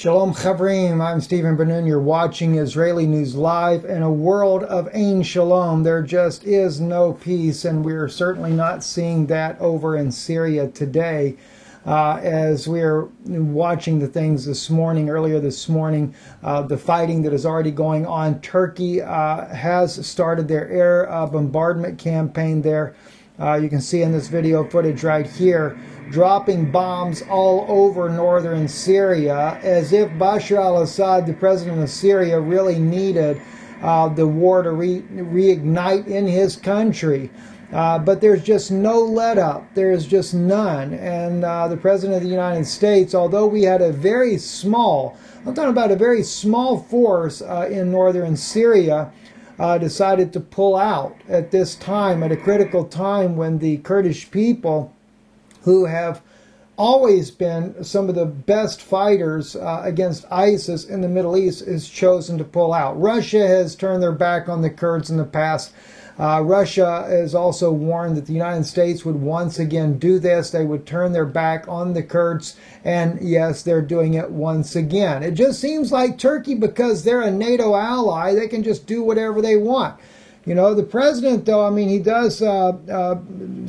Shalom Chavrim, I'm Stephen DeNoon. You're watching Israeli News Live. In a world of Ein Shalom, there just is no peace, and we're certainly not seeing that over in Syria today. As we're watching the things earlier this morning, the fighting that is already going on. Turkey has started their air bombardment campaign there. You can see in this video footage right here, dropping bombs all over northern Syria, as if Bashar al-Assad, the president of Syria, really needed the war to reignite in his country. But there's just no let up. There is just none. And the president of the United States, although we had a very small, I'm talking about a very small force in northern Syria, decided to pull out at this time, at a critical time when the Kurdish people, who have always been some of the best fighters against ISIS in the Middle East, is chosen to pull out. Russia has turned their back on the Kurds in the past. Russia has also warned that the United States would once again do this. They would turn their back on the Kurds, and yes, they're doing it once again. It just seems like Turkey, because they're a NATO ally, they can just do whatever they want. You know, the president, though, I mean, he does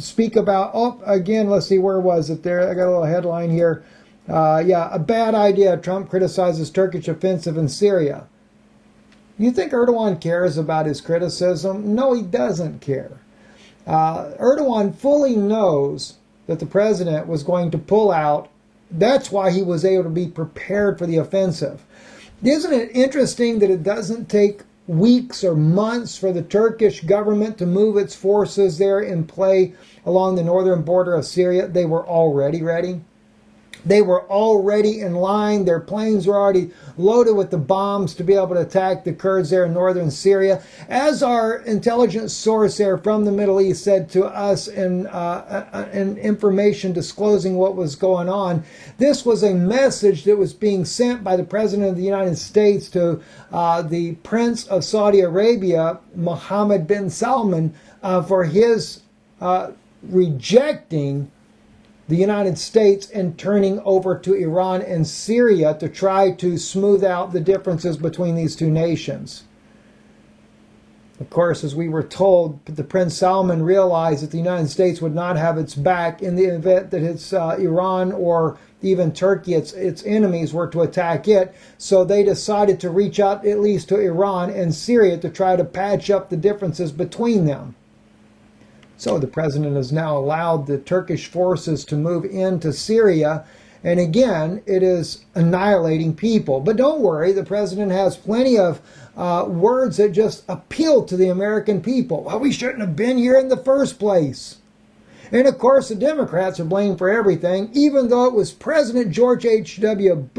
speak about, again, let's see, where was it there? I got a little headline here. A bad idea. Trump criticizes Turkish offensive in Syria. You think Erdogan cares about his criticism? No, he doesn't care. Erdogan fully knows that the president was going to pull out. That's why he was able to be prepared for the offensive. Isn't it interesting that it doesn't take weeks or months for the Turkish government to move its forces there in play along the northern border of Syria? They were already ready. They were already in line. Their planes were already loaded with the bombs to be able to attack the Kurds there in northern Syria. As our intelligence source there from the Middle East said to us in information disclosing what was going on, this was a message that was being sent by the President of the United States to the Prince of Saudi Arabia, Mohammed bin Salman, for his rejecting the United States and turning over to Iran and Syria to try to smooth out the differences between these two nations. Of course, as we were told, the Prince Salman realized that the United States would not have its back in the event that its Iran or even Turkey, its enemies, were to attack it. So they decided to reach out at least to Iran and Syria to try to patch up the differences between them. So the president has now allowed the Turkish forces to move into Syria. And again, it is annihilating people. But don't worry, the president has plenty of words that just appeal to the American people. Well, we shouldn't have been here in the first place. And of course, the Democrats are blamed for everything, even though it was President President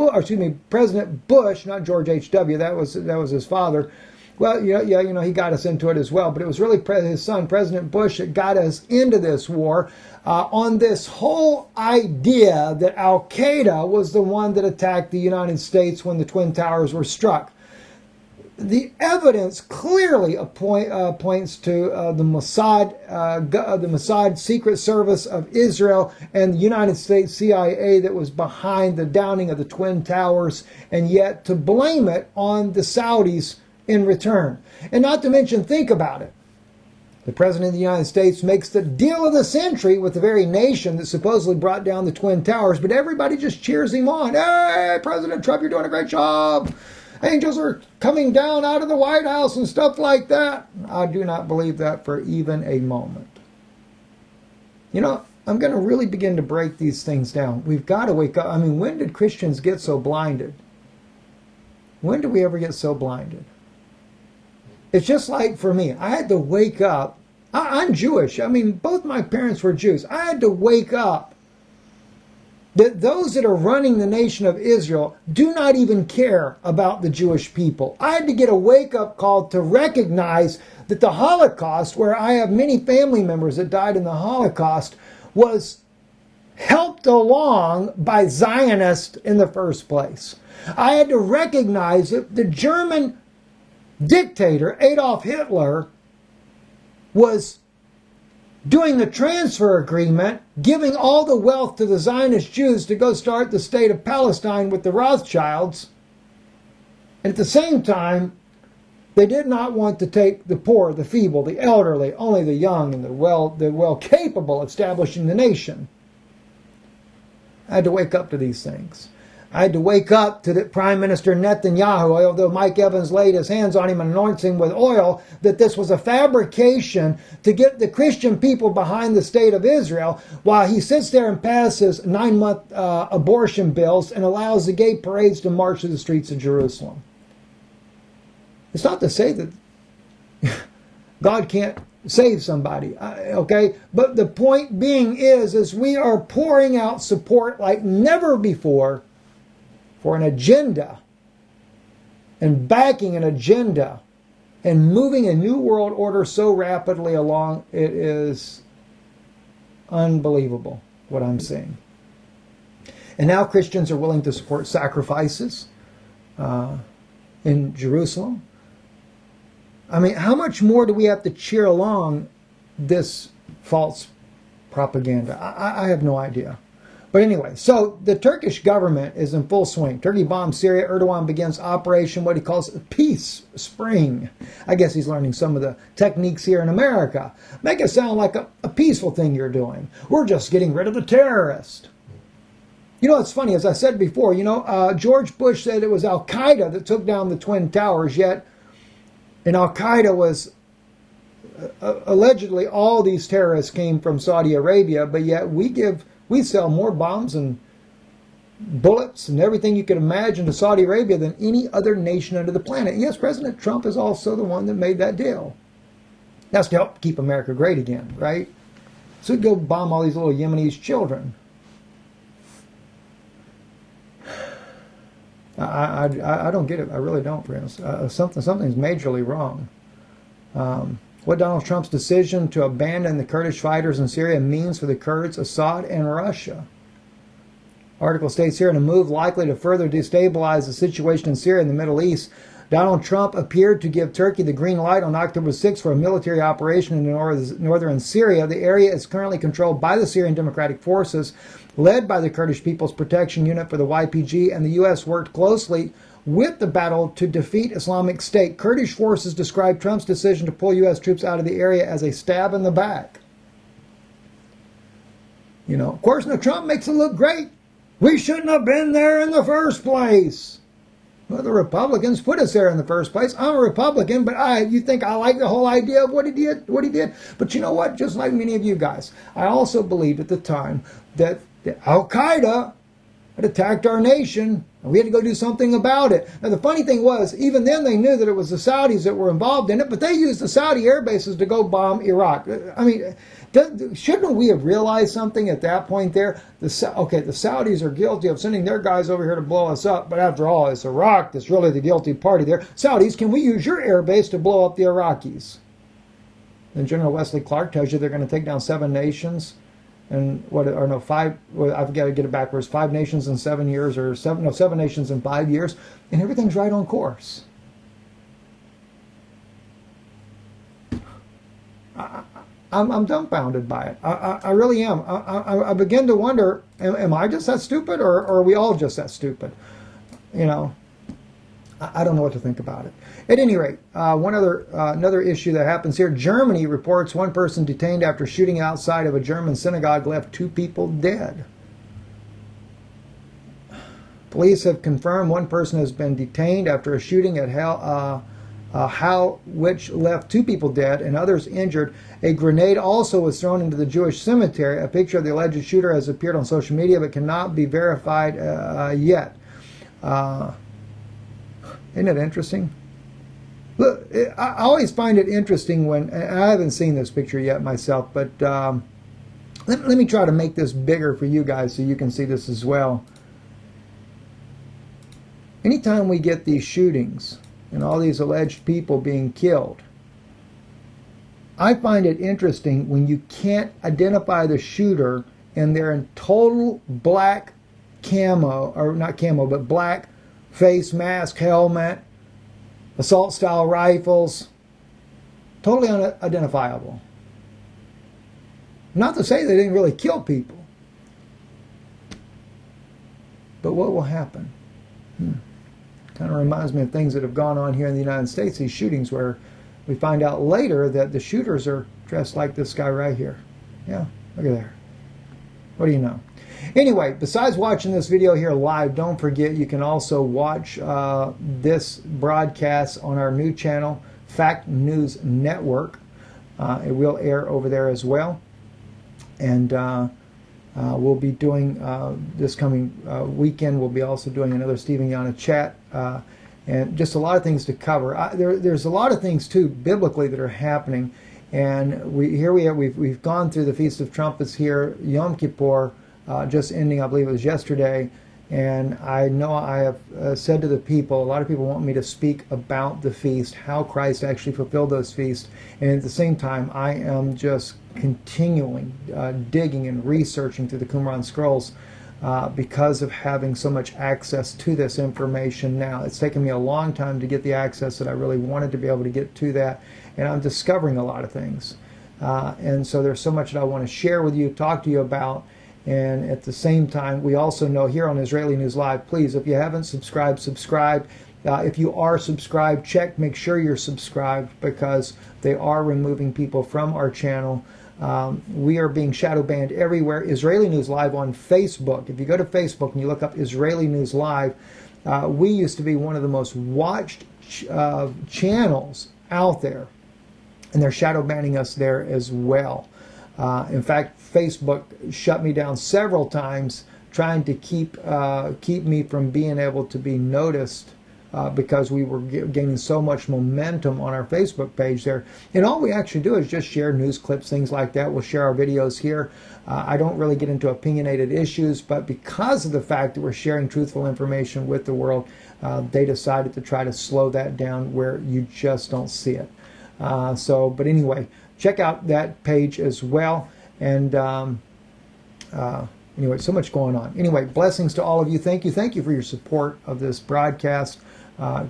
Bush, not George H.W., that was his father. Well, he got us into it as well, but it was really his son, President Bush, that got us into this war on this whole idea that Al-Qaeda was the one that attacked the United States when the Twin Towers were struck. The evidence clearly points to the Mossad Secret Service of Israel and the United States CIA that was behind the downing of the Twin Towers, and yet to blame it on the Saudis in return. And not to mention, think about it. The President of the United States makes the deal of the century with the very nation that supposedly brought down the Twin Towers, but everybody just cheers him on. Hey, President Trump, you're doing a great job. Angels are coming down out of the White House and stuff like that. I do not believe that for even a moment. You know, I'm going to really begin to break these things down. We've got to wake up. I mean, when did Christians get so blinded? When did we ever get so blinded? It's just like for me, I had to wake up. I'm Jewish. I mean, both my parents were Jews. I had to wake up that those that are running the nation of Israel do not even care about the Jewish people. I had to get a wake-up call to recognize that the Holocaust, where I have many family members that died in the Holocaust, was helped along by Zionists in the first place. I had to recognize that the German dictator Adolf Hitler was doing a transfer agreement, giving all the wealth to the Zionist Jews to go start the state of Palestine with the Rothschilds. And at the same time, they did not want to take the poor, the feeble, the elderly, only the young and the well capable establishing the nation. I had to wake up to these things. I had to wake up to the Prime Minister Netanyahu, although Mike Evans laid his hands on him and anointed him with oil, that this was a fabrication to get the Christian people behind the state of Israel, while he sits there and passes 9-month abortion bills and allows the gay parades to march through the streets of Jerusalem. It's not to say that God can't save somebody, okay? But the point being is we are pouring out support like never before for an agenda and backing an agenda and moving a new world order so rapidly along. It is unbelievable what I'm seeing. And now Christians are willing to support sacrifices in Jerusalem. I mean, how much more do we have to cheer along this false propaganda? I have no idea. But anyway, so the Turkish government is in full swing. Turkey bombs Syria. Erdogan begins Operation, what he calls Peace Spring. I guess he's learning some of the techniques here in America. Make it sound like a peaceful thing you're doing. We're just getting rid of the terrorist. You know, it's funny, as I said before, George Bush said it was Al-Qaeda that took down the Twin Towers, yet, and Al-Qaeda was, allegedly, all these terrorists came from Saudi Arabia, but yet we sell more bombs and bullets and everything you can imagine to Saudi Arabia than any other nation under the planet. And yes, President Trump is also the one that made that deal. That's to help keep America great again, right? So we'd go bomb all these little Yemenis children. I don't get it. I really don't, friends. Something's majorly wrong. What Donald Trump's decision to abandon the Kurdish fighters in Syria means for the Kurds, Assad, and Russia. Article states here, in a move likely to further destabilize the situation in Syria and the Middle East, Donald Trump appeared to give Turkey the green light on October 6 for a military operation in northern Syria. The area is currently controlled by the Syrian Democratic Forces, led by the Kurdish People's Protection Unit for the YPG, and the U.S. worked closely with the battle to defeat Islamic State. Kurdish forces described Trump's decision to pull U.S. troops out of the area as a stab in the back. Of course, now Trump makes it look great. We shouldn't have been there in the first place. Well, the Republicans put us there in the first place. I'm a Republican, but you think I like the whole idea of what he did? But you know what? Just like many of you guys, I also believed at the time that Al-Qaeda had attacked our nation, and we had to go do something about it. Now, the funny thing was, even then they knew that it was the Saudis that were involved in it, but they used the Saudi air bases to go bomb Iraq. I mean, shouldn't we have realized something at that point there? The Saudis are guilty of sending their guys over here to blow us up, but after all, it's Iraq that's really the guilty party there. Saudis, can we use your air base to blow up the Iraqis? Then General Wesley Clark tells you they're going to take down 7 nations. And five, I've got to get it backwards, 5 nations in 7 years, or 7 nations in 5 years, and everything's right on course. I'm dumbfounded by it. I really am. I begin to wonder, am I just that stupid, or are we all just that stupid? I don't know what to think about it. At any rate, another issue that happens here. Germany reports 1 person detained after shooting outside of a German synagogue left 2 people dead. Police have confirmed 1 person has been detained after a shooting at which left 2 people dead and others injured. A grenade also was thrown into the Jewish cemetery. A picture of the alleged shooter has appeared on social media but cannot be verified yet. Isn't it interesting? Look, I always find it interesting when, and I haven't seen this picture yet myself, but let me try to make this bigger for you guys so you can see this as well. Anytime we get these shootings and all these alleged people being killed, I find it interesting when you can't identify the shooter and they're in total black camo, or not camo, but black face mask, helmet, assault style rifles, totally unidentifiable. Not to say they didn't really kill people. But what will happen? Kind of reminds me of things that have gone on here in the United States, these shootings where we find out later that the shooters are dressed like this guy right here. Yeah, look at there. What do you know? Anyway, besides watching this video here live, don't forget you can also watch this broadcast on our new channel, Fact News Network. It will air over there as well. And we'll be doing, this coming weekend, we'll be also doing another Stephen Yana chat. And just a lot of things to cover. There's a lot of things, too, biblically that are happening. And we've gone through the Feast of Trumpets here, Yom Kippur, just ending, I believe it was yesterday. And I know I have said to the people, a lot of people want me to speak about the feast, how Christ actually fulfilled those feasts. And at the same time, I am just continuing digging and researching through the Qumran scrolls because of having so much access to this information now. It's taken me a long time to get the access that I really wanted to be able to get to that. And I'm discovering a lot of things. And so there's so much that I want to share with you, talk to you about. And at the same time, we also know here on Israeli News Live, please, if you haven't subscribed, subscribe. If you are subscribed, make sure you're subscribed, because they are removing people from our channel. We are being shadow banned everywhere. Israeli News Live on Facebook. If you go to Facebook and you look up Israeli News Live, we used to be one of the most watched channels out there. And they're shadow banning us there as well. In fact, Facebook shut me down several times, trying to keep me from being able to be noticed because we were gaining so much momentum on our Facebook page there. And all we actually do is just share news clips, things like that. We'll share our videos here. I don't really get into opinionated issues, but because of the fact that we're sharing truthful information with the world, they decided to try to slow that down where you just don't see it. But anyway, check out that page as well. And anyway, so much going on. Anyway, blessings to all of you. Thank you for your support of this broadcast.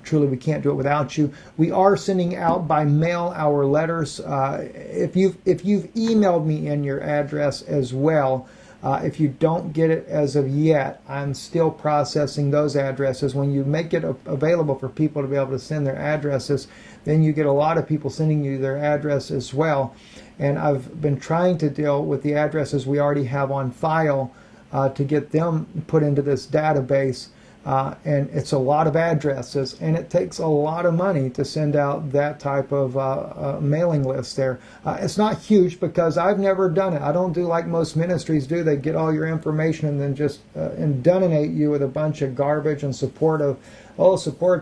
Truly, we can't do it without you. We are sending out by mail our letters. If you've emailed me in your address as well, if you don't get it as of yet, I'm still processing those addresses. When you make it available for people to be able to send their addresses, then you get a lot of people sending you their address as well. And I've been trying to deal with the addresses we already have on file to get them put into this database. And it's a lot of addresses, and it takes a lot of money to send out that type of mailing list there. It's not huge because I've never done it. I don't do like most ministries do. They get all your information and then just indunate you with a bunch of garbage and support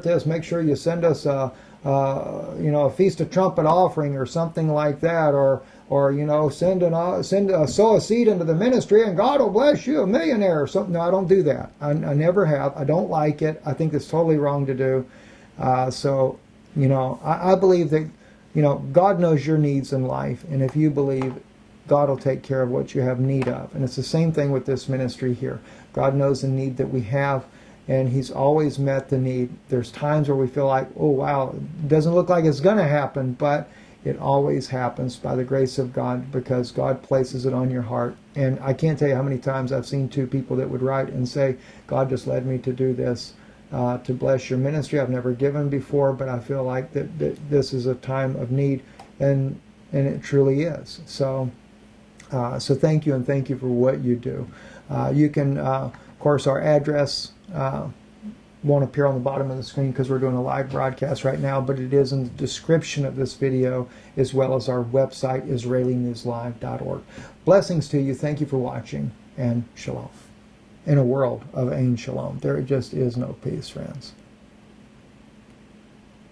this. Make sure you send us a Feast of Trumpet offering or something like that, or sow a seed into the ministry and God will bless you, a millionaire or something. No, I don't do that. I never have. I don't like it. I think it's totally wrong to do. I believe that, God knows your needs in life, and if you believe, God will take care of what you have need of. And it's the same thing with this ministry here. God knows the need that we have, and He's always met the need. There's times where we feel like, oh wow, it doesn't look like it's going to happen, but it always happens by the grace of God, because God places it on your heart. And I can't tell you how many times I've seen two people that would write and say, God just led me to do this, to bless your ministry. I've never given before, but I feel like that this is a time of need, and it truly is. So thank you, and thank you for what you do. You can, of course, our address won't appear on the bottom of the screen because we're doing a live broadcast right now, but it is in the description of this video, as well as our website, IsraeliNewsLive.org. Blessings to you. Thank you for watching, and shalom. In a world of Ein Shalom, there just is no peace, friends.